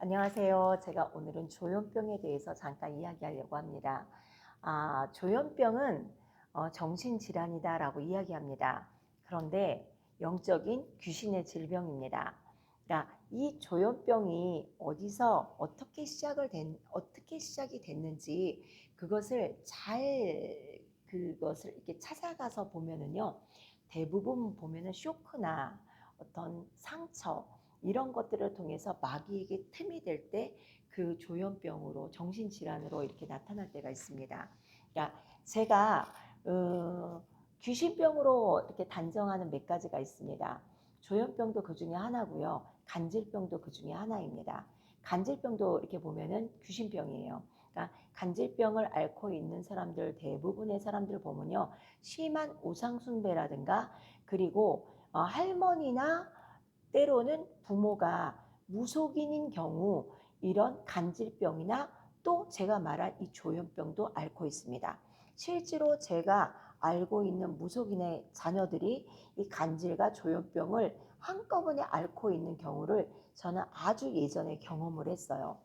안녕하세요. 제가 오늘은 조현병에 대해서 잠깐 이야기하려고 합니다. 조현병은 정신질환이다라고 이야기합니다. 그런데 영적인 귀신의 질병입니다. 그러니까 이 조현병이 어디서 어떻게 시작이 됐는지 그것을 이렇게 찾아가서 보면은요, 대부분 보면은 쇼크나 어떤 상처 이런 것들을 통해서 마귀에게 틈이 될 때 그 조현병으로 정신질환으로 이렇게 나타날 때가 있습니다. 그러니까 제가 귀신병으로 이렇게 단정하는 몇 가지가 있습니다. 조현병도 그 중에 하나고요. 간질병도 그 중에 하나입니다. 간질병도 이렇게 보면은 귀신병이에요. 그러니까 간질병을 앓고 있는 사람들 대부분의 사람들 보면요. 심한 우상숭배라든가 그리고 할머니나 때로는 부모가 무속인인 경우 이런 간질병이나 또 제가 말한 이 조현병도 앓고 있습니다. 실제로 제가 알고 있는 무속인의 자녀들이 이 간질과 조현병을 한꺼번에 앓고 있는 경우를 저는 아주 예전에 경험을 했어요.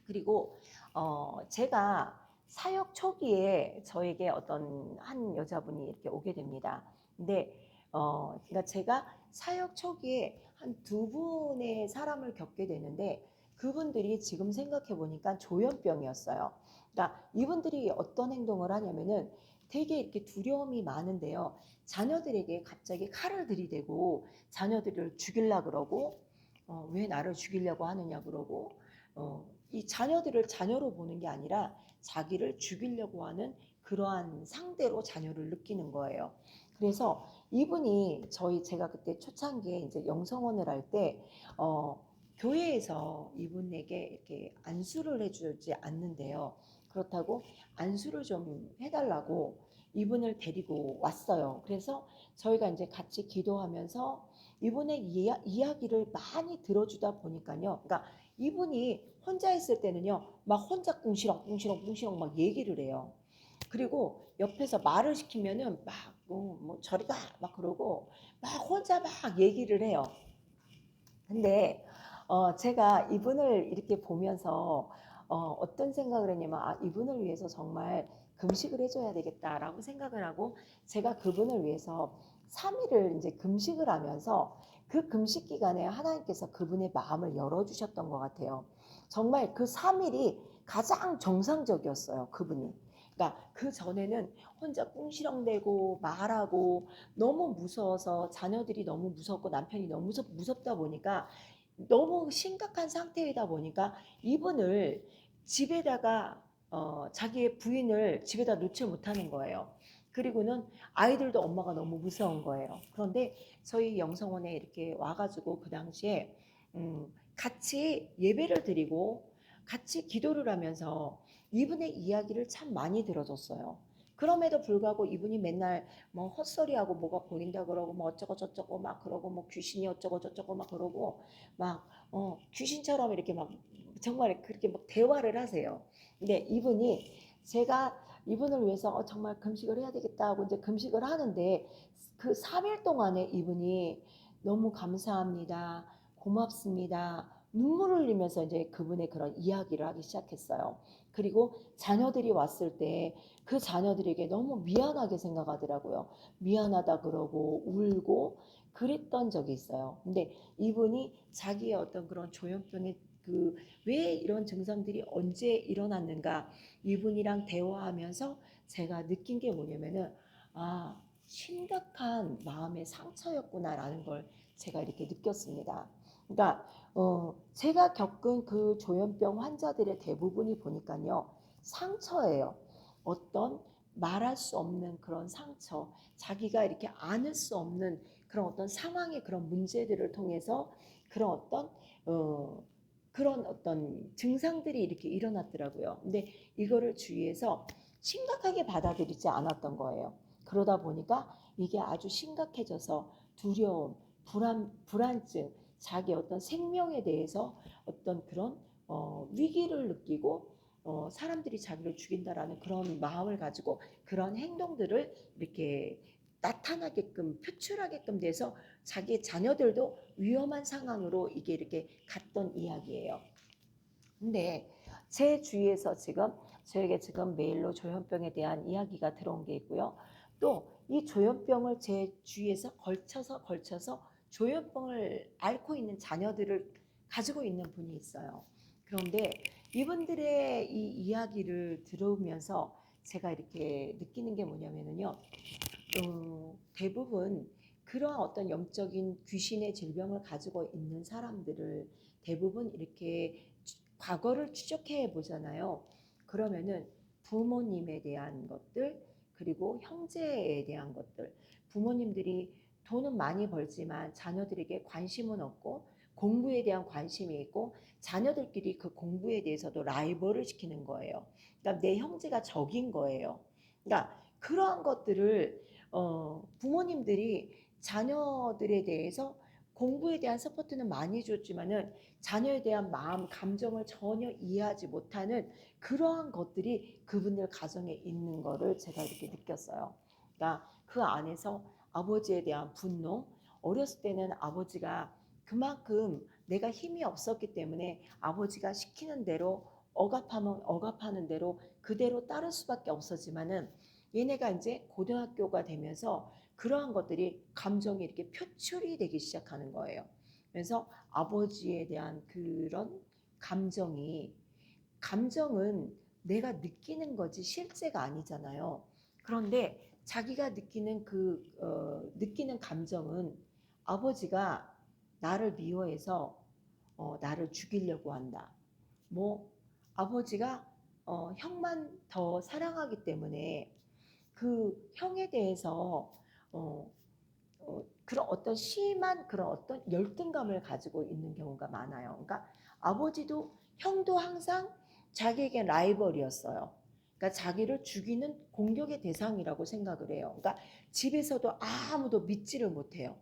그리고 제가 사역 초기에 저에게 어떤 한 여자분이 이렇게 오게 됩니다. 근데 그러니까 제가 사역 초기에 한 두 분의 사람을 겪게 되는데 그분들이 지금 생각해 보니까 조현병이었어요. 그러니까 이분들이 어떤 행동을 하냐면은 되게 이렇게 두려움이 많은데요. 자녀들에게 갑자기 칼을 들이대고 자녀들을 죽이려 그러고 왜 나를 죽이려고 하느냐 그러고 이 자녀들을 자녀로 보는 게 아니라 자기를 죽이려고 하는 그러한 상대로 자녀를 느끼는 거예요. 그래서 이분이 제가 그때 초창기에 이제 영성원을 할 때 교회에서 이분에게 이렇게 안수를 해주지 않는데요. 그렇다고 안수를 좀 해달라고 이분을 데리고 왔어요. 그래서 저희가 이제 같이 기도하면서 이분의 이야기를 많이 들어주다 보니까요. 그러니까 이분이 혼자 있을 때는요, 막 혼자 꿍시렁 막 얘기를 해요. 그리고 옆에서 말을 시키면은 막, 뭐 저리 가! 막 그러고, 막 혼자 막 얘기를 해요. 근데, 제가 이분을 이렇게 보면서, 어떤 생각을 했냐면, 이분을 위해서 정말 금식을 해줘야 되겠다라고 생각을 하고, 제가 그분을 위해서 3일을 이제 금식을 하면서 그 금식 기간에 하나님께서 그분의 마음을 열어주셨던 것 같아요. 정말 그 3일이 가장 정상적이었어요, 그분이. 그러니까 그 전에는 혼자 꿍시렁대고 말하고 너무 무서워서 자녀들이 너무 무섭고 남편이 너무 무섭다 보니까 너무 심각한 상태이다 보니까 이분을 집에다가 자기의 부인을 집에다 놓지 못하는 거예요. 그리고는 아이들도 엄마가 너무 무서운 거예요. 그런데 저희 영성원에 이렇게 와가지고 그 당시에 같이 예배를 드리고 같이 기도를 하면서 이분의 이야기를 참 많이 들어줬어요. 그럼에도 불구하고 이분이 맨날 뭐 헛소리하고 뭐가 보인다 그러고 뭐 어쩌고 저쩌고 막 그러고 뭐 귀신이 어쩌고 저쩌고 막 그러고 막 귀신처럼 이렇게 막 정말 그렇게 막 대화를 하세요. 근데 제가 이분을 위해서 정말 금식을 해야 되겠다 하고 이제 금식을 하는데 그 3일 동안에 이분이 너무 감사합니다. 고맙습니다. 눈물을 흘리면서 이제 그분의 그런 이야기를 하기 시작했어요. 그리고 자녀들이 왔을 때 그 자녀들에게 너무 미안하게 생각하더라고요. 미안하다 그러고 울고 그랬던 적이 있어요. 근데 이분이 자기의 어떤 그런 조현병의 왜 이런 증상들이 언제 일어났는가 이분이랑 대화하면서 제가 느낀 게 뭐냐면은 심각한 마음의 상처였구나라는 걸 제가 이렇게 느꼈습니다. 그러니까 제가 겪은 그 조현병 환자들의 대부분이 보니까요 상처예요. 어떤 말할 수 없는 그런 상처, 자기가 이렇게 안을 수 없는 그런 어떤 상황의 그런 문제들을 통해서 그런 어, 그런 어떤 증상들이 이렇게 일어났더라고요. 근데 이거를 주위에서 심각하게 받아들이지 않았던 거예요. 그러다 보니까 이게 아주 심각해져서 두려움, 불안증, 자기 어떤 생명에 대해서 어떤 그런 위기를 느끼고 사람들이 자기를 죽인다라는 그런 마음을 가지고 그런 행동들을 이렇게 나타나게끔 표출하게끔 돼서 자기 자녀들도 위험한 상황으로 이게 이렇게 갔던 이야기예요. 근데 제 주위에서 지금 저에게 지금 메일로 조현병에 대한 이야기가 들어온 게 있고요. 또 이 조현병을 제 주위에서 걸쳐서 조현병을 앓고 있는 자녀들을 가지고 있는 분이 있어요. 그런데 이분들의 이 이야기를 들으면서 제가 이렇게 느끼는 게 뭐냐면요. 대부분 그러한 어떤 영적인 귀신의 질병을 가지고 있는 사람들을 대부분 이렇게 과거를 추적해 보잖아요. 그러면은 부모님에 대한 것들, 그리고 형제에 대한 것들, 부모님들이 돈은 많이 벌지만 자녀들에게 관심은 없고 공부에 대한 관심이 있고 자녀들끼리 그 공부에 대해서도 라이벌을 시키는 거예요. 그러니까 내 형제가 적인 거예요. 그러니까 그러한 것들을 부모님들이 자녀들에 대해서 공부에 대한 서포트는 많이 줬지만은 자녀에 대한 마음, 감정을 전혀 이해하지 못하는 그러한 것들이 그분들 가정에 있는 거를 제가 이렇게 느꼈어요. 그러니까 그 안에서 아버지에 대한 분노, 어렸을 때는 아버지가 그만큼 내가 힘이 없었기 때문에 아버지가 시키는 대로 억압하면 억압하는 대로 그대로 따를 수밖에 없었지만은 얘네가 이제 고등학교가 되면서 그러한 것들이 감정이 이렇게 표출이 되기 시작하는 거예요. 그래서 아버지에 대한 그런 감정은 내가 느끼는 거지 실제가 아니잖아요. 그런데 자기가 느끼는 느끼는 감정은 아버지가 나를 미워해서 나를 죽이려고 한다. 뭐 아버지가 형만 더 사랑하기 때문에 그 형에 대해서 어, 그런 어떤 심한 그런 어떤 열등감을 가지고 있는 경우가 많아요. 그러니까 아버지도 형도 항상 자기에게 라이벌이었어요. 그러니까 자기를 죽이는 공격의 대상이라고 생각을 해요. 그러니까 집에서도 아무도 믿지를 못해요.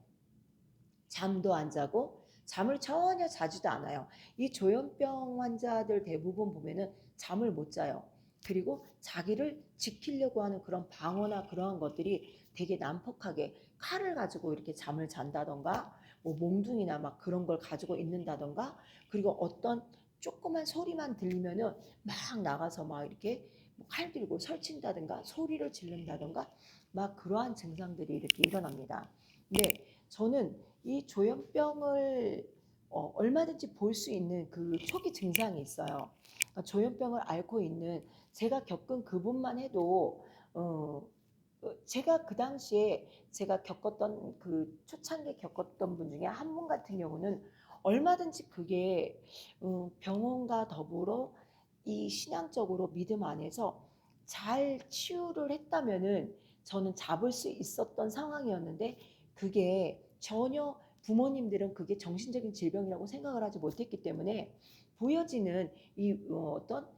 잠도 안 자고 잠을 전혀 자지도 않아요. 이 조현병 환자들 대부분 보면은 잠을 못 자요. 그리고 자기를 지키려고 하는 그런 방어나 그러한 것들이 되게 난폭하게 칼을 가지고 이렇게 잠을 잔다던가 뭐 몽둥이나 막 그런 걸 가지고 있는다던가 그리고 어떤 조그만 소리만 들리면은 막 나가서 막 이렇게 칼 들고 설친다든가 소리를 지른다든가 막 그러한 증상들이 이렇게 일어납니다. 근데 저는 이 조현병을 얼마든지 볼 수 있는 그 초기 증상이 있어요. 그러니까 조현병을 앓고 있는 제가 겪은 그분만 해도 제가 그 당시에 제가 겪었던 그 초창기에 겪었던 분 중에 한 분 같은 경우는 얼마든지 그게 병원과 더불어 이 신앙적으로 믿음 안에서 잘 치유를 했다면은 저는 잡을 수 있었던 상황이었는데 그게 전혀 부모님들은 그게 정신적인 질병이라고 생각을 하지 못했기 때문에 보여지는 이 어떤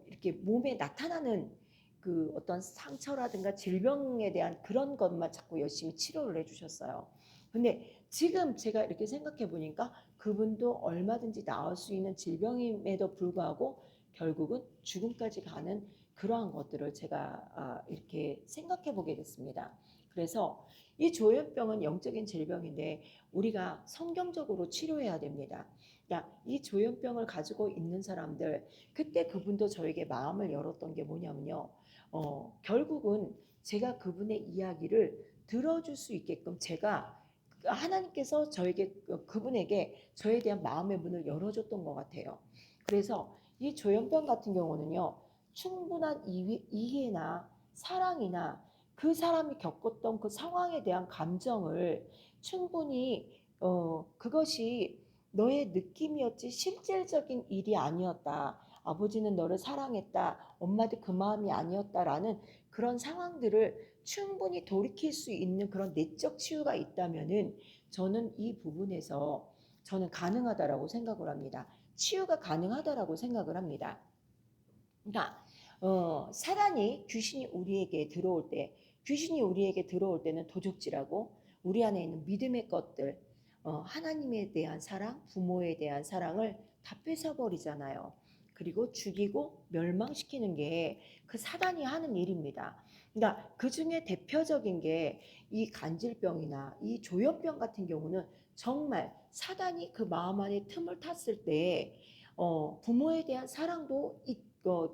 이렇게 몸에 나타나는 그 어떤 상처라든가 질병에 대한 그런 것만 자꾸 열심히 치료를 해주셨어요. 근데 지금 제가 이렇게 생각해 보니까 그분도 얼마든지 나을 수 있는 질병임에도 불구하고 결국은 죽음까지 가는 그러한 것들을 제가 이렇게 생각해 보게 됐습니다. 그래서 이 조현병은 영적인 질병인데 우리가 성경적으로 치료해야 됩니다. 그러니까 이 조현병을 가지고 있는 사람들 그때 그분도 저에게 마음을 열었던 게 뭐냐면요. 결국은 제가 그분의 이야기를 들어줄 수 있게끔 제가 하나님께서 저에게 그분에게 저에 대한 마음의 문을 열어줬던 것 같아요. 그래서 이 조현병 같은 경우는요. 충분한 이해나 사랑이나 그 사람이 겪었던 그 상황에 대한 감정을 충분히 그것이 너의 느낌이었지 실질적인 일이 아니었다. 아버지는 너를 사랑했다. 엄마도 그 마음이 아니었다라는 그런 상황들을 충분히 돌이킬 수 있는 그런 내적 치유가 있다면은 저는 이 부분에서 저는 가능하다라고 생각을 합니다. 치유가 가능하다라고 생각을 합니다. 그러니까 사단이 귀신이 우리에게 들어올 때는 도적질하고 우리 안에 있는 믿음의 것들, 하나님에 대한 사랑, 부모에 대한 사랑을 다 뺏어버리잖아요. 그리고 죽이고 멸망시키는 게 그 사단이 하는 일입니다. 그러니까 그 중에 대표적인 게 이 간질병이나 이 조현병 같은 경우는 정말 사단이 그 마음 안에 틈을 탔을 때 부모에 대한 사랑도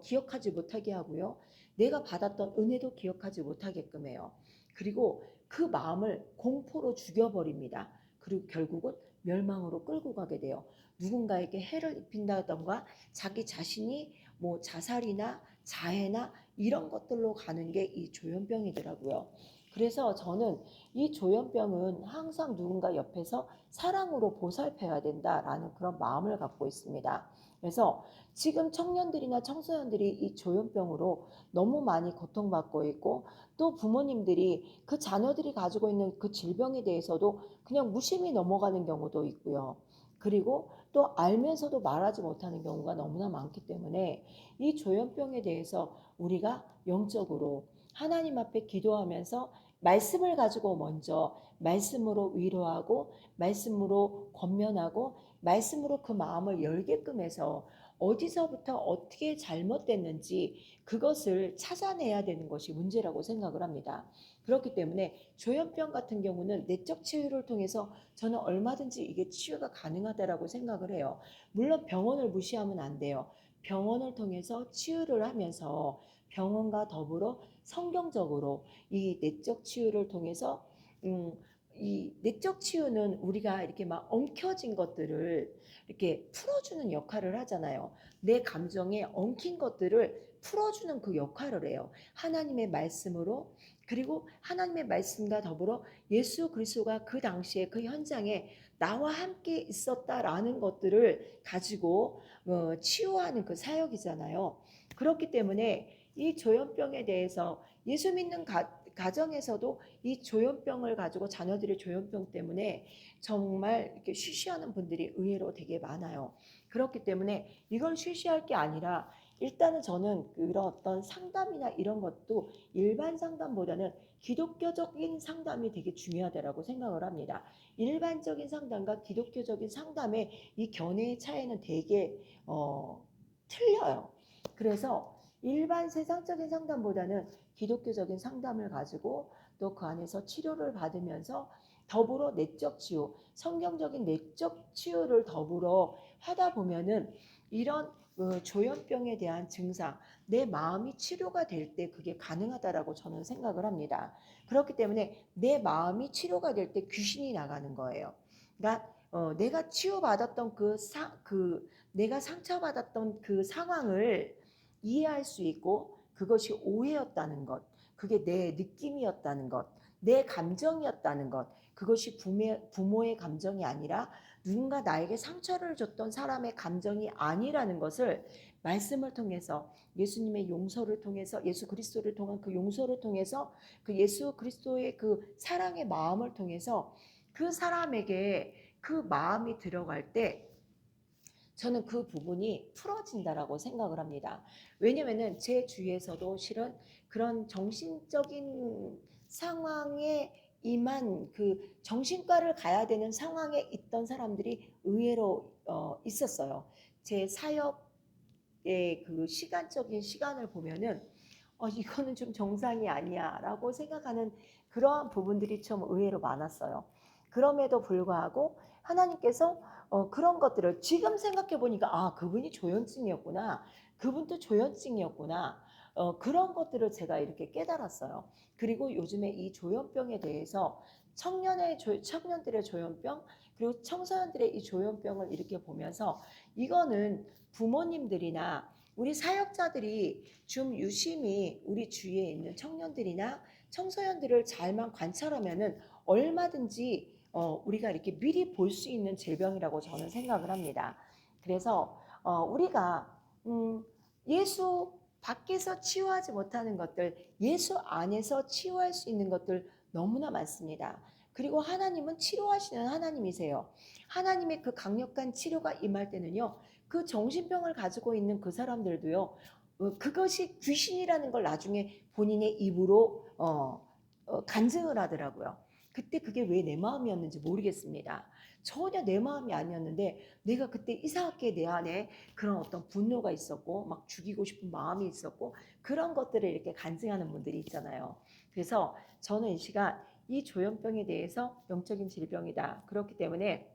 기억하지 못하게 하고요. 내가 받았던 은혜도 기억하지 못하게끔 해요. 그리고 그 마음을 공포로 죽여버립니다. 그리고 결국은 멸망으로 끌고 가게 돼요. 누군가에게 해를 입힌다던가 자기 자신이 뭐 자살이나 자해나 이런 것들로 가는 게 이 조현병이더라고요. 그래서 저는 이 조현병은 항상 누군가 옆에서 사랑으로 보살펴야 된다라는 그런 마음을 갖고 있습니다. 그래서 지금 청년들이나 청소년들이 이 조현병으로 너무 많이 고통받고 있고, 또 부모님들이 그 자녀들이 가지고 있는 그 질병에 대해서도 그냥 무심히 넘어가는 경우도 있고요. 그리고 또 알면서도 말하지 못하는 경우가 너무나 많기 때문에 이 조현병에 대해서 우리가 영적으로 하나님 앞에 기도하면서 말씀을 가지고 먼저 말씀으로 위로하고 말씀으로 권면하고 말씀으로 그 마음을 열게끔 해서 어디서부터 어떻게 잘못됐는지 그것을 찾아내야 되는 것이 문제라고 생각을 합니다. 그렇기 때문에 조현병 같은 경우는 내적 치유를 통해서 저는 얼마든지 이게 치유가 가능하다라고 생각을 해요. 물론 병원을 무시하면 안 돼요. 병원을 통해서 치유를 하면서 병원과 더불어 성경적으로 이 내적 치유를 통해서 이 내적 치유는 우리가 이렇게 막 엉켜진 것들을 이렇게 풀어주는 역할을 하잖아요. 내 감정에 엉킨 것들을 풀어주는 그 역할을 해요. 하나님의 말씀으로, 그리고 하나님의 말씀과 더불어 예수 그리스도가 그 당시에 그 현장에 나와 함께 있었다라는 것들을 가지고 치유하는 그 사역이잖아요. 그렇기 때문에 이 조현병에 대해서 예수 믿는 가정에서도 이 조현병을 가지고 자녀들의 조현병 때문에 정말 이렇게 쉬쉬하는 분들이 의외로 되게 많아요. 그렇기 때문에 이걸 쉬쉬할 게 아니라 일단은 저는 그런 어떤 상담이나 이런 것도 일반 상담보다는 기독교적인 상담이 되게 중요하다고 생각을 합니다. 일반적인 상담과 기독교적인 상담의 이 견해의 차이는 되게 틀려요. 그래서 일반 세상적인 상담보다는 기독교적인 상담을 가지고 또 그 안에서 치료를 받으면서 더불어 내적 치유, 성경적인 내적 치유를 더불어 하다 보면은 이런 조현병에 대한 증상, 내 마음이 치료가 될 때 그게 가능하다라고 저는 생각을 합니다. 그렇기 때문에 내 마음이 치료가 될 때 귀신이 나가는 거예요. 그러니까 내가 치유받았던 내가 상처받았던 그 상황을 이해할 수 있고 그것이 오해였다는 것, 그게 내 느낌이었다는 것, 내 감정이었다는 것, 그것이 부모의 감정이 아니라 누군가 나에게 상처를 줬던 사람의 감정이 아니라는 것을 말씀을 통해서 예수님의 용서를 통해서 예수 그리스도를 통한 그 용서를 통해서 그 예수 그리스도의 그 사랑의 마음을 통해서 그 사람에게 그 마음이 들어갈 때 저는 그 부분이 풀어진다라고 생각을 합니다. 왜냐면은 제 주위에서도 실은 그런 정신적인 상황에 임한 그 정신과를 가야 되는 상황에 있던 사람들이 의외로 있었어요. 제 사역의 그 시간적인 시간을 보면은 이거는 좀 정상이 아니야라고 생각하는 그러한 부분들이 좀 의외로 많았어요. 그럼에도 불구하고 하나님께서 그런 것들을 지금 생각해 보니까 그분이 조현증이었구나. 그분도 조현증이었구나. 그런 것들을 제가 이렇게 깨달았어요. 그리고 요즘에 이 조현병에 대해서 청년들의 조현병 그리고 청소년들의 이 조현병을 이렇게 보면서 이거는 부모님들이나 우리 사역자들이 좀 유심히 우리 주위에 있는 청년들이나 청소년들을 잘만 관찰하면은 얼마든지 우리가 이렇게 미리 볼 수 있는 질병이라고 저는 생각을 합니다. 그래서 우리가 예수 밖에서 치유하지 못하는 것들, 예수 안에서 치유할 수 있는 것들 너무나 많습니다. 그리고 하나님은 치료하시는 하나님이세요. 하나님의 그 강력한 치료가 임할 때는요, 그 정신병을 가지고 있는 그 사람들도요, 그것이 귀신이라는 걸 나중에 본인의 입으로 간증을 하더라고요. 그때 그게 왜 내 마음이었는지 모르겠습니다. 전혀 내 마음이 아니었는데 내가 그때 이상하게 내 안에 그런 어떤 분노가 있었고 막 죽이고 싶은 마음이 있었고 그런 것들을 이렇게 간증하는 분들이 있잖아요. 그래서 저는 이 시간 이 조현병에 대해서 영적인 질병이다. 그렇기 때문에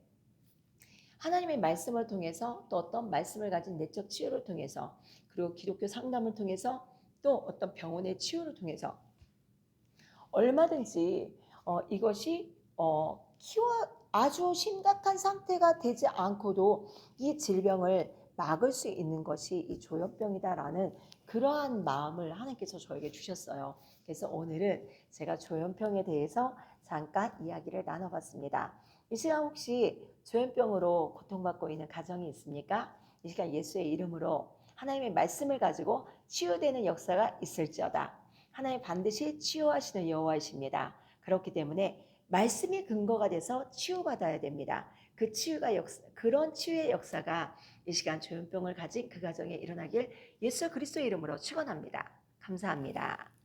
하나님의 말씀을 통해서 또 어떤 말씀을 가진 내적 치유를 통해서 그리고 기독교 상담을 통해서 또 어떤 병원의 치유를 통해서 얼마든지 이것이 키워 아주 심각한 상태가 되지 않고도 이 질병을 막을 수 있는 것이 이 조현병이다라는 그러한 마음을 하나님께서 저에게 주셨어요. 그래서 오늘은 제가 조현병에 대해서 잠깐 이야기를 나눠봤습니다. 이 시간 혹시 조현병으로 고통받고 있는 가정이 있습니까? 이 시간 예수의 이름으로 하나님의 말씀을 가지고 치유되는 역사가 있을지어다. 하나님 반드시 치유하시는 여호와이십니다. 그렇기 때문에 말씀이 근거가 돼서 치유받아야 됩니다. 그 치유가 그런 치유의 역사가 이 시간 조현병을 가진 그 가정에 일어나길 예수 그리스도의 이름으로 축원합니다. 감사합니다.